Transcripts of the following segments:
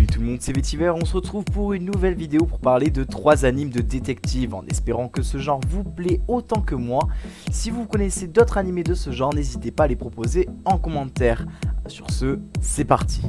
Salut tout le monde, c'est Vetiver, on se retrouve pour une nouvelle vidéo pour parler de 3 animes de détectives, en espérant que ce genre vous plaît autant que moi. Si vous connaissez d'autres animés de ce genre, n'hésitez pas à les proposer en commentaire. Sur ce, c'est parti.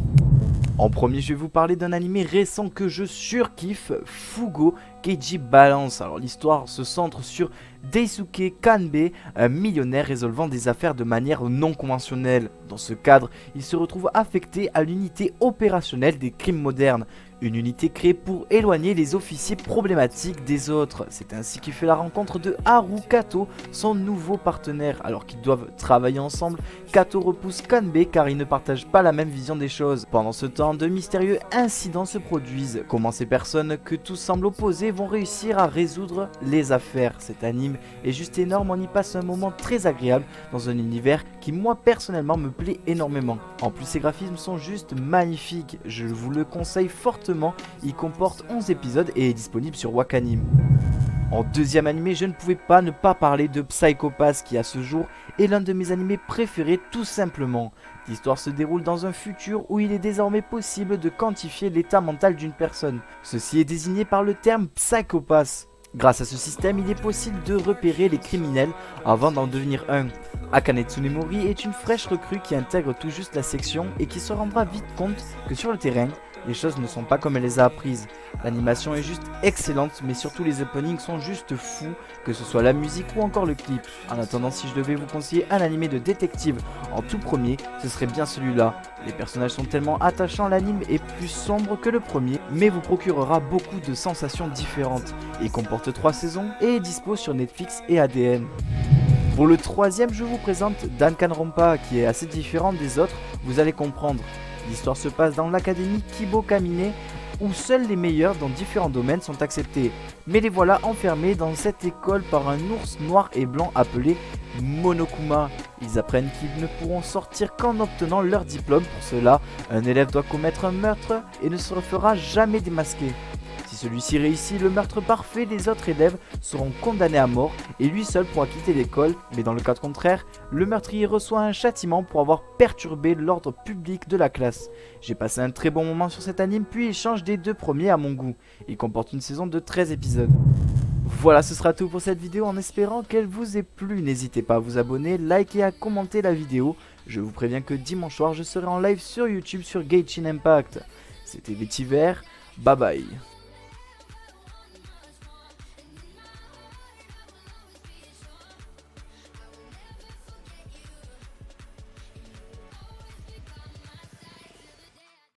En premier, je vais vous parler d'un animé récent que je surkiffe, Fugo Keiji Balance. Alors l'histoire se centre sur Daisuke Kanbei, un millionnaire résolvant des affaires de manière non conventionnelle. Dans ce cadre, il se retrouve affecté à l'unité opérationnelle des crimes modernes, une unité créée pour éloigner les officiers problématiques des autres. C'est ainsi qu'il fait la rencontre de Haru Kato, son nouveau partenaire. Alors qu'ils doivent travailler ensemble, Kato repousse Kanbei car ils ne partagent pas la même vision des choses. Pendant ce temps, de mystérieux incidents se produisent. Comment ces personnes que tout semble opposer vont réussir à résoudre les affaires. Cet anime est juste énorme, on y passe un moment très agréable dans un univers qui moi personnellement me plaît énormément. En plus, ces graphismes sont juste magnifiques, je vous le conseille fortement. Il comporte 11 épisodes et est disponible sur Wakanim. En deuxième animé, je ne pouvais pas ne pas parler de Psycho Pass qui à ce jour est l'un de mes animés préférés tout simplement. L'histoire se déroule dans un futur où il est désormais possible de quantifier l'état mental d'une personne. Ceci est désigné par le terme Psycho Pass. Grâce à ce système, il est possible de repérer les criminels avant d'en devenir un. Akane Tsunemori est une fraîche recrue qui intègre tout juste la section et qui se rendra vite compte que sur le terrain, les choses ne sont pas comme elle les a apprises. L'animation est juste excellente, mais surtout les openings sont juste fous, que ce soit la musique ou encore le clip. En attendant, si je devais vous conseiller un animé de détective en tout premier, ce serait bien celui-là. Les personnages sont tellement attachants, l'anime est plus sombre que le premier, mais vous procurera beaucoup de sensations différentes. Il comporte 3 saisons et est dispo sur Netflix et ADN. Pour le troisième, je vous présente Danganronpa, qui est assez différent des autres, vous allez comprendre. L'histoire se passe dans l'académie Kibo Kamine, où seuls les meilleurs dans différents domaines sont acceptés. Mais les voilà enfermés dans cette école par un ours noir et blanc appelé Monokuma. Ils apprennent qu'ils ne pourront sortir qu'en obtenant leur diplôme. Pour cela, un élève doit commettre un meurtre et ne se fera jamais démasquer. Si celui-ci réussit le meurtre parfait, les autres élèves seront condamnés à mort et lui seul pourra quitter l'école, mais dans le cas contraire, le meurtrier reçoit un châtiment pour avoir perturbé l'ordre public de la classe. J'ai passé un très bon moment sur cet anime, puis il change des 2 premiers à mon goût. Il comporte une saison de 13 épisodes. Voilà, ce sera tout pour cette vidéo en espérant qu'elle vous ait plu. N'hésitez pas à vous abonner, liker et à commenter la vidéo. Je vous préviens que dimanche soir, je serai en live sur YouTube sur Genshin Impact. C'était Vetiver, bye bye.